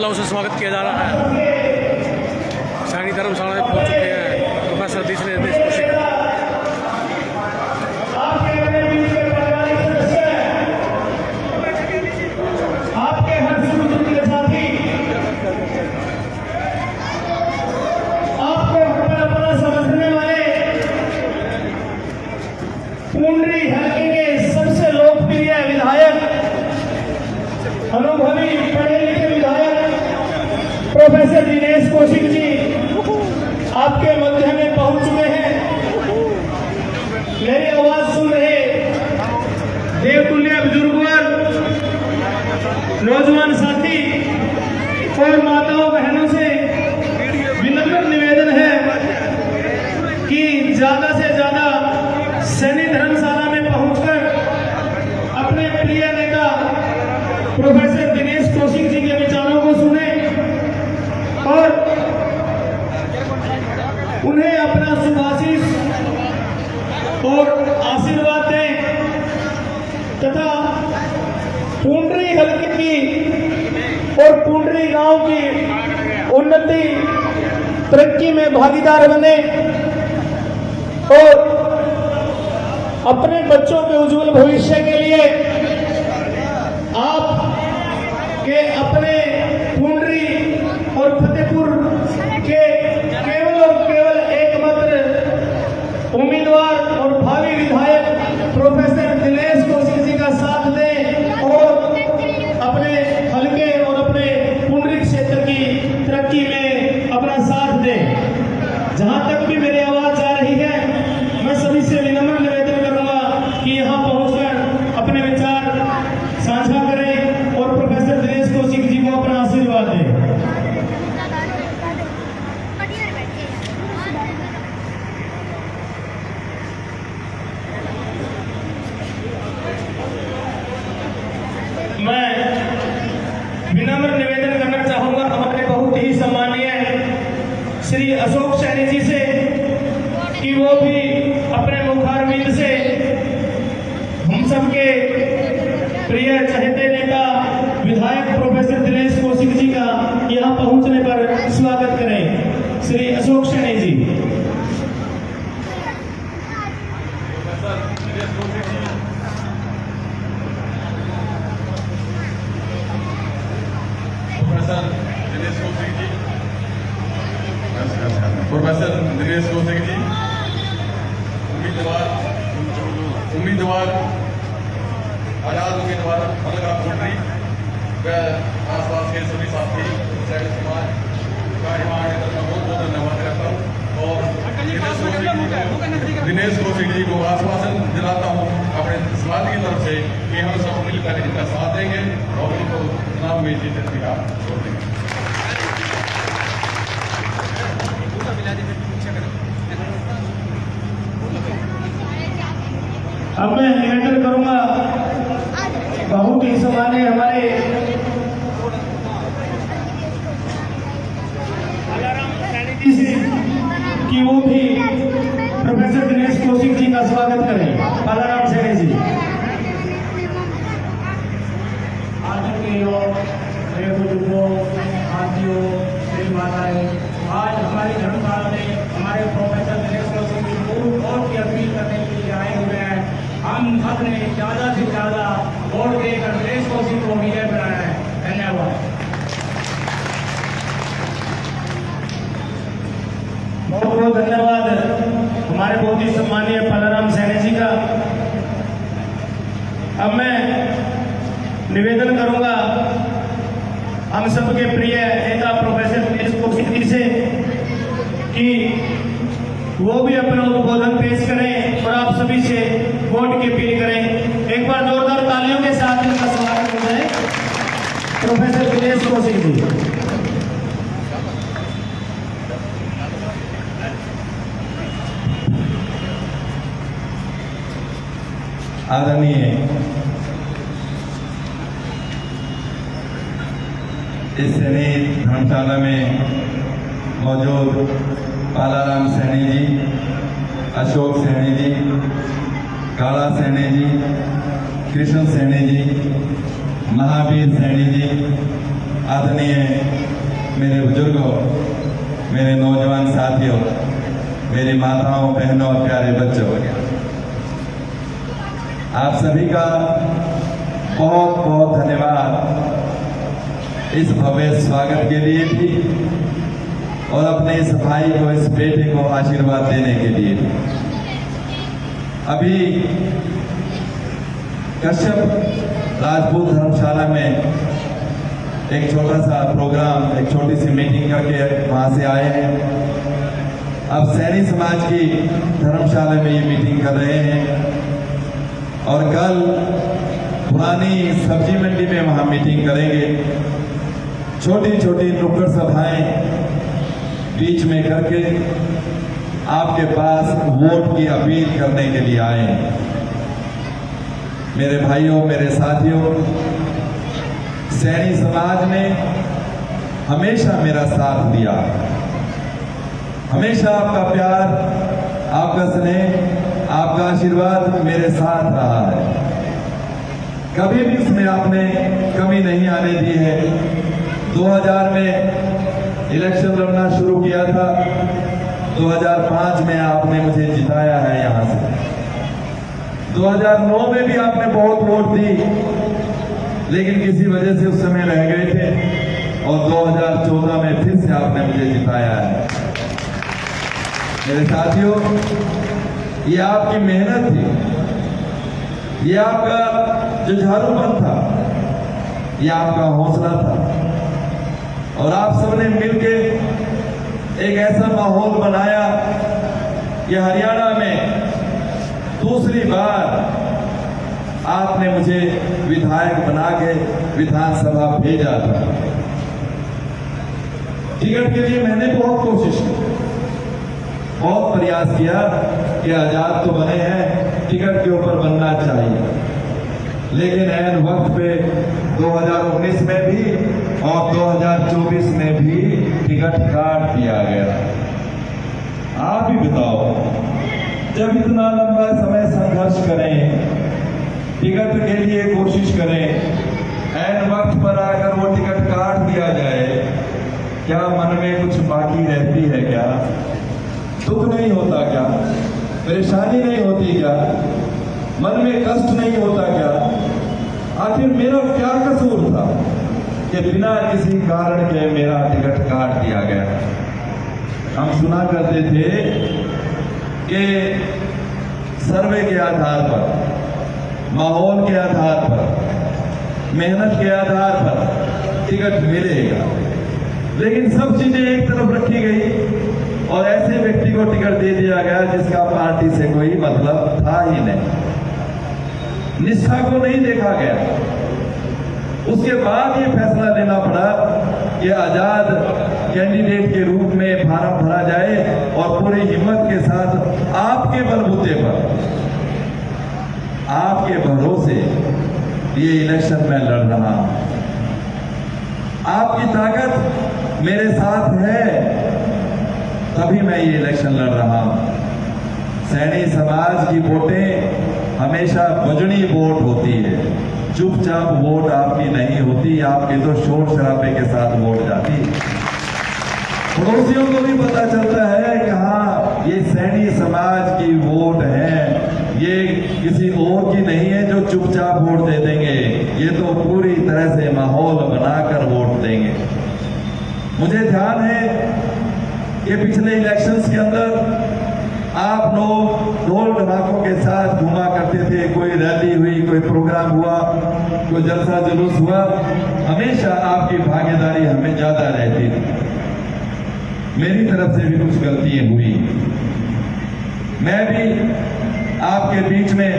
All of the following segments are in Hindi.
मालाओं से स्वागत किया जा रहा है। सैनी धर्मशाला में पहुंच चुके हैं प्रोफेसर दिनेश कौशिक। पुंडरी हल्के के सबसे लोकप्रिय विधायक, अनुभवी पढ़े लिखे विधायक प्रोफेसर दिनेश कौशिक जी आपके मध्य में पहुंच चुके हैं। मेरी आवाज सुन रहे देवतुल्य बुजुर्ग वर्ग, नौजवान साथी और माताओं बहनों से विनम्र निवेदन है कि ज्यादा से ज्यादा सैनी धर्मशाला में पहुंचकर अपने प्रिय नेता प्रोफेसर दिनेश कौशिक जी के विचारों को सुने और उन्हें अपना शुभाशीष और आशीर्वाद दें तथा पुंडरी हल्के की और पुंडरी गांव की उन्नति तरक्की में भागीदार बने और अपने बच्चों के उज्जवल भविष्य के लिए आप के अपने पुंडरी और फतेहपुर के केवल और केवल एकमात्र उम्मीदवार और भावी विधायक प्रोफेसर दिनेश कौशिक जी का साथ दें और अपने हल्के और अपने पुंडरी क्षेत्र की तरक्की में अपना साथ दें। जहां तक भी मेरी आवाज जा रही है, मैं सभी से विनम्र निवेदन करूंगा कि यहां पहुंचकर अपने विचार साझा करें और प्रोफेसर दिनेश कौशिक जी को अपना आशीर्वाद दें। मैं विनम्र निवेदन करना चाहूंगा हमारे बहुत ही सम्मानीय श्री अशोक सैनी जी से कि वो भी अपने मुखारविंद से हम सबके प्रिय चहेते नेता विधायक प्रोफेसर दिनेश कौशिक जी का यहाँ पहुंचने पर स्वागत करें। श्री अशोक सैनी जी। प्रोफेसर दिनेश कौशिक जी उम्मीदवार आजाद उम्मीदवार हल्का पुंडरी व आसपास के सभी साथी सैनिक समाज का बहुत बहुत धन्यवाद करता हूँ और दिनेश कौशिक जी को आश्वासन दिलाता हूँ अपने समाज की तरफ से कि हम सब मिलकर इनका साथ देंगे और इनको चुनाव में जीतने का वोट देंगे। अब मैं निवेदन करूंगा बहुत ही सम्मानीय हमारे जी से कि वो भी प्रोफेसर दिनेश कौशिक जी का स्वागत करें। बालाराम सैनी जी। मेरे बुजुर्गों, साथियों, मेरी माताएं, आज हमारी धर्मशाला में हमारे प्रोफेसर दिनेश कौशिक जी वोट की अपील करने के लिए आए हुए हैं। हम सब ने ज्यादा से ज्यादा वोट देकर दिनेश कौशिक को विजय बनाया है। धन्यवाद। बहुत बहुत धन्यवाद हमारे बहुत ही सम्मानीय बालाराम सैनी जी का। अब मैं निवेदन करूंगा हम सबके प्रिय नेता प्रोफेसर दिनेश कौशिक जी से कि वो भी अपना उद्बोधन पेश करें और आप सभी से वोट की अपील करें। एक बार जोरदार तालियों के साथ इनका स्वागत हो जाए। प्रोफेसर दिनेश कौशिक जी। आदरणीय इस सैनी धर्मशाला में मौजूद बालाराम सैनी जी, अशोक सैनी जी, काला सैनी जी, कृष्ण सैनी जी, महावीर सैनी जी, आदरणीय मेरे बुजुर्गों, मेरे नौजवान साथियों, मेरी माताओं, बहनों और प्यारे बच्चों, आप सभी का बहुत बहुत धन्यवाद इस भव्य स्वागत के लिए भी और अपने इस भाई को, इस बेटे को आशीर्वाद देने के लिए भी। अभी कश्यप राजपूत धर्मशाला में एक छोटा सा प्रोग्राम, एक छोटी सी मीटिंग करके वहां से आए हैं। अब सैनी समाज की धर्मशाला में ये मीटिंग कर रहे हैं और कल पुरानी सब्जी मंडी में वहां मीटिंग करेंगे। छोटी छोटी नुक्कड़ सभाएं बीच में करके आपके पास वोट की अपील करने के लिए आए हैं। मेरे भाइयों, मेरे साथियों, सैनी समाज ने हमेशा मेरा साथ दिया, हमेशा आपका प्यार, आपका स्नेह, आपका आशीर्वाद मेरे साथ रहा है। कभी भी इसमें आपने कमी नहीं आने दी है। 2000 में इलेक्शन लड़ना शुरू किया था, 2005 में आपने मुझे जिताया है यहां से। 2009 में भी आपने बहुत वोट दी, लेकिन किसी वजह से उस समय रह गए थे और 2014 में फिर से आपने मुझे जिताया है। मेरे साथियों, ये आपकी मेहनत थी, ये आपका जुझारूपन था, ये आपका हौसला था और आप सबने मिलके एक ऐसा माहौल बनाया कि हरियाणा में दूसरी बार आपने मुझे विधायक बना के विधानसभा भेजा था। टिकट के लिए मैंने बहुत कोशिश की, बहुत प्रयास किया कि आजाद तो बने हैं, टिकट के ऊपर बनना चाहिए, लेकिन ऐन वक्त पे 2019 में भी और 2024 में भी टिकट काट दिया गया। आप ही बताओ, जब इतना लंबा समय संघर्ष करें, टिकट के लिए कोशिश करें, ऐन वक्त पर आकर वो टिकट काट दिया जाए, क्या मन में कुछ बाकी रहती है? क्या दुख नहीं होता? क्या परेशानी नहीं होती? क्या मन में कष्ट नहीं होता? क्या आखिर मेरा क्या कसूर था कि बिना किसी कारण के मेरा टिकट काट दिया गया? हम सुना करते थे कि सर्वे के आधार पर, माहौल के आधार पर, मेहनत के आधार पर टिकट मिलेगा, लेकिन सब चीजें एक तरफ रखी गई और ऐसे व्यक्ति को टिकट दे दिया गया जिसका पार्टी से कोई मतलब था ही नहीं, निष्ठा को नहीं देखा गया। उसके बाद ये फैसला लेना पड़ा कि आजाद कैंडिडेट के रूप में फार्म भरा जाए और पूरी हिम्मत के साथ आपके बलबूते पर, आपके भरोसे ये इलेक्शन में लड़ रहा हूं। आपकी ताकत मेरे साथ है, तभी मैं ये इलेक्शन लड़ रहा हूं। सैनी समाज की वोटें हमेशा बजनी वोट होती है, चुपचाप वोट आपकी नहीं होती, आपके तो शोर शराबे के साथ वोट जाती है। पड़ोसियों को भी पता चलता है कि हाँ, ये सैनी समाज की वोट है, ये किसी और की नहीं है जो चुपचाप वोट दे देंगे, ये तो पूरी तरह से माहौल बनाकर वोट देंगे। मुझे ध्यान है कि पिछले इलेक्शंस के अंदर आप लोग ढोल ढमाकों के साथ घुमा करते थे, कोई रैली हुई, कोई प्रोग्राम हुआ, कोई जलसा जुलूस हुआ, हमेशा आपकी भागीदारी हमें ज्यादा रहती थी। मेरी तरफ से भी कुछ गलतियां हुई, मैं भी आपके बीच में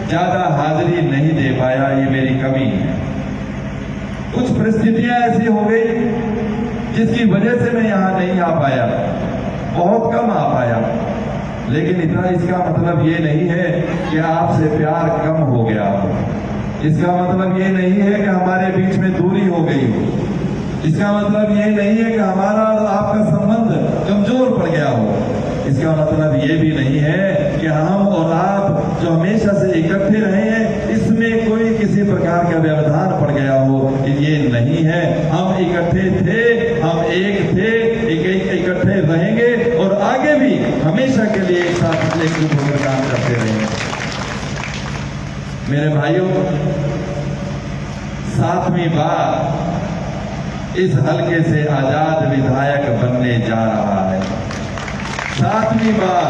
ज्यादा हाजिरी नहीं दे पाया, ये मेरी कमी है। कुछ परिस्थितियां ऐसी हो गई जिसकी वजह से मैं यहां नहीं आ पाया, बहुत कम आ पाया, लेकिन इतना इसका मतलब ये नहीं है कि आपसे प्यार कम हो गया हो, इसका मतलब ये नहीं है कि हमारे बीच में दूरी हो गई हो, इसका मतलब ये नहीं है कि हमारा और आपका संबंध कमजोर पड़ गया हो, इसका मतलब ये भी नहीं है कि हम और आप जो हमेशा से इकट्ठे रहे हैं इसमें कोई किसी प्रकार का व्यवधान पड़ गया हो, ये नहीं है। हम एक साथ एकजुट होकर काम करते रहेंगे। मेरे भाइयों, 7वीं बार इस हलके से आजाद विधायक बनने जा रहा है। 7वीं बार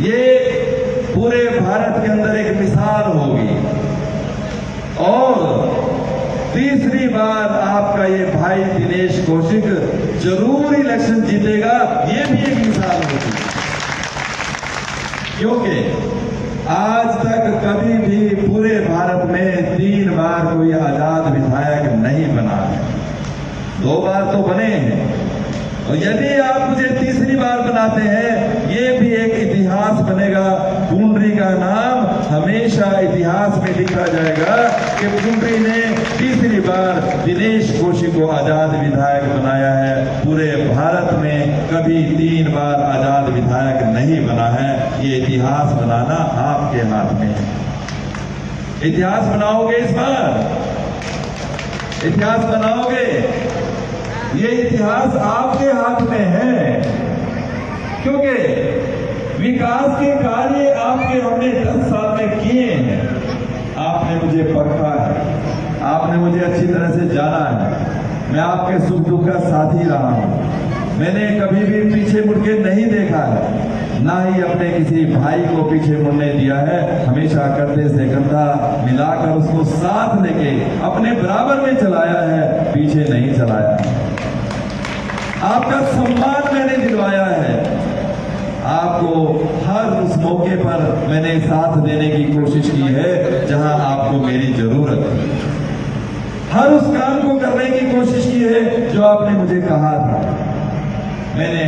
ये पूरे भारत के अंदर एक मिसाल होगी और तीसरी बार आपका ये भाई दिनेश कौशिक जरूर इलेक्शन जीतेगा, ये भी एक मिसाल होगी। क्योंकि आज तक कभी भी पूरे भारत में 3 बार कोई आजाद विधायक नहीं बना है, 2 बार तो बने हैं। और यदि आप मुझे तीसरी बार बनाते हैं, ये भी एक इतिहास बनेगा। पुंडरी का नाम हमेशा इतिहास में लिखा जाएगा कि पुंडरी ने तीसरी बार दिनेश कौशिक को आजाद विधायक बनाया है। पूरे भारत में कभी 3 बार आजाद विधायक नहीं बना है। ये इतिहास बनाना आपके हाथ में है। इतिहास बनाओगे इस बार, इतिहास बनाओगे। ये इतिहास आपके हाथ में है, क्योंकि विकास के कार्य आपके हमने 10 साल में किए हैं। आपने मुझे परखा है, आपने मुझे अच्छी तरह से जाना है। मैं आपके सुख दुख का साथी रहा हूं। मैंने कभी भी पीछे मुड़ के नहीं देखा है, ना ही अपने किसी भाई को पीछे मुड़ने दिया है। हमेशा कंधे से कंधा मिलाकर उसको साथ लेके अपने बराबर में चलाया है, पीछे नहीं चलाया। आपका सम्मान मैंने दिलवाया है। आपको हर उस मौके पर मैंने साथ देने की कोशिश की है जहां आपको मेरी जरूरत है। हर उस काम को करने की कोशिश की है जो आपने मुझे कहा था। मैंने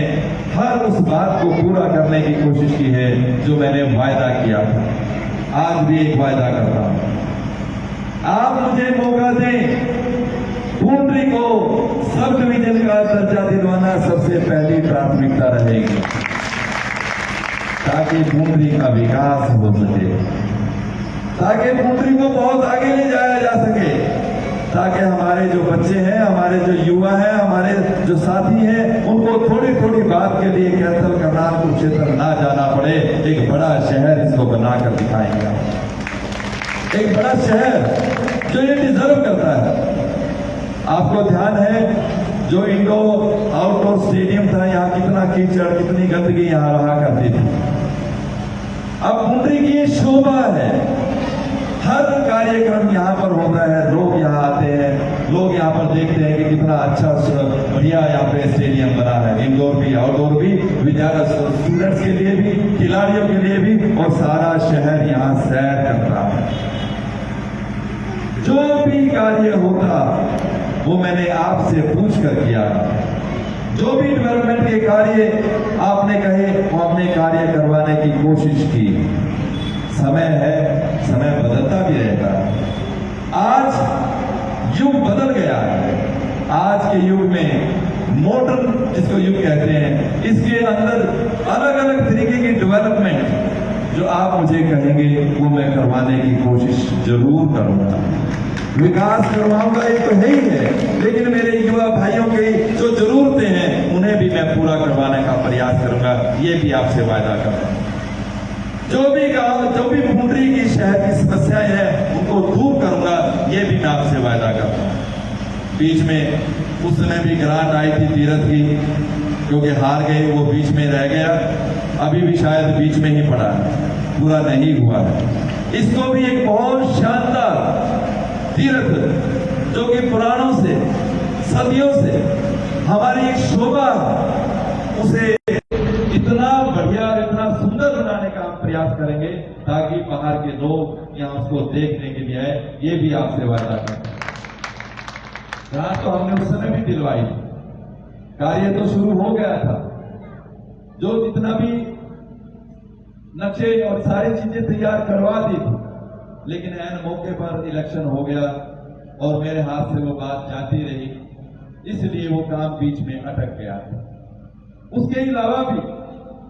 हर उस बात को पूरा करने की कोशिश की है जो मैंने वायदा किया था। आज भी एक वायदा करता हूं, आप मुझे मौका दें। पुंडरी को सब डिवीजन का दर्जा दिलवाना सबसे पहली प्राथमिकता रहेगी, ताकि पुंडरी का विकास हो सके, ताकि पुंडरी को बहुत आगे ले जाया जा सके, ताकि हमारे जो बच्चे हैं, हमारे जो युवा हैं, हमारे जो साथी हैं, उनको थोड़ी थोड़ी बात के लिए कैथल करनाल कुरुक्षेत्र ना जाना पड़े। एक बड़ा शहर इसको बनाकर दिखाएंगे, एक बड़ा शहर जो ये डिजर्व करता है। आपको ध्यान है जो इंडोर आउटडोर स्टेडियम था, यहाँ कितना कीचड़, कितनी गंदगी यहाँ रहा करती थी। अब पुंडरी की ये शोभा है। हर कार्यक्रम यहाँ पर होता है, लोग यहाँ आते हैं, लोग यहाँ पर देखते हैं कि कितना अच्छा बढ़िया यहाँ पे स्टेडियम बना है, इंडोर भी आउटडोर भी, विद्यार्थी स्टूडेंट्स के लिए भी, खिलाड़ियों के लिए भी, और सारा शहर यहाँ सैर करता है। जो भी कार्य होता वो मैंने आपसे पूछ कर किया। जो भी डेवलपमेंट के कार्य आपने कहे वो हमने कार्य करवाने की कोशिश की। समय है, समय बदलता भी रहेगा। आज युग बदल गया है। आज के युग में मॉडर्न जिसको युग कहते हैं, इसके अंदर अलग अलग तरीके की डेवलपमेंट जो आप मुझे कहेंगे वो मैं करवाने की कोशिश जरूर करूंगा। विकास करवाऊंगा ये तो है ही है, लेकिन मेरे युवा भाइयों की जो जरूरतें हैं उन्हें भी मैं पूरा करवाने का प्रयास करूंगा। ये भी आपसे वायदा करता हूं। जो भी गांव, जो भी पुंडरी की शहर की समस्याएं हैं उनको दूर करूंगा, ये भी मैं आपसे वायदा करता हूं। बीच में उस समय भी ग्रांट आई थी तीरथ की, क्योंकि हार गए, वो बीच में रह गया। अभी भी शायद बीच में ही पड़ा है, पूरा नहीं हुआ है। इसको भी एक बहुत शानदार तीर्थ जो कि पुराणों से, सदियों से हमारी एक शोभा, उसे इतना बढ़िया, इतना सुंदर बनाने का हम प्रयास करेंगे ताकि बाहर के लोग यहाँ उसको देखने के लिए आए। ये भी आपसे वादा करते हैं। ग्रांट तो हमने उस समय भी दिलवाई, कार्य तो शुरू हो गया था। जो जितना भी नक्शे और सारी चीजें तैयार करवा दी थी, लेकिन ऐन मौके पर इलेक्शन हो गया और मेरे हाथ से वो बात जाती रही, इसलिए वो काम बीच में अटक गया। उसके अलावा भी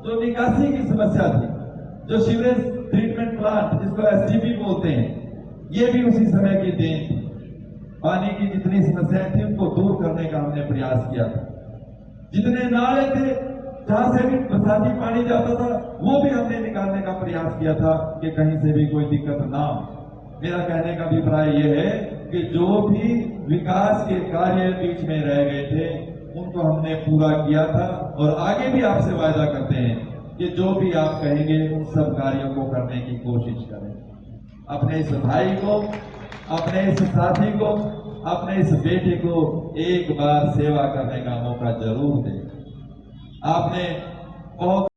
जो निकासी की समस्या थी, जो सीवरेज ट्रीटमेंट प्लांट जिसको एसटीपी बोलते हैं, ये भी उसी समय की देन थी। पानी की जितनी समस्याएं थी उनको दूर करने का हमने प्रयास किया था। जितने नाले थे जहां से भी बरसाती पानी जाता था वो भी हमने निकालने का प्रयास किया था कि कहीं से भी कोई दिक्कत ना हो। मेरा कहने का अभिप्राय यह है कि जो भी विकास के कार्य बीच में रह गए थे उनको हमने पूरा किया था और आगे भी आपसे वायदा करते हैं कि जो भी आप कहेंगे उन सब कार्यों को करने की कोशिश करें। अपने इस भाई को, अपने इस साथी को, अपने इस बेटे को एक बार सेवा करने का मौका जरूर दें। आपने बहुत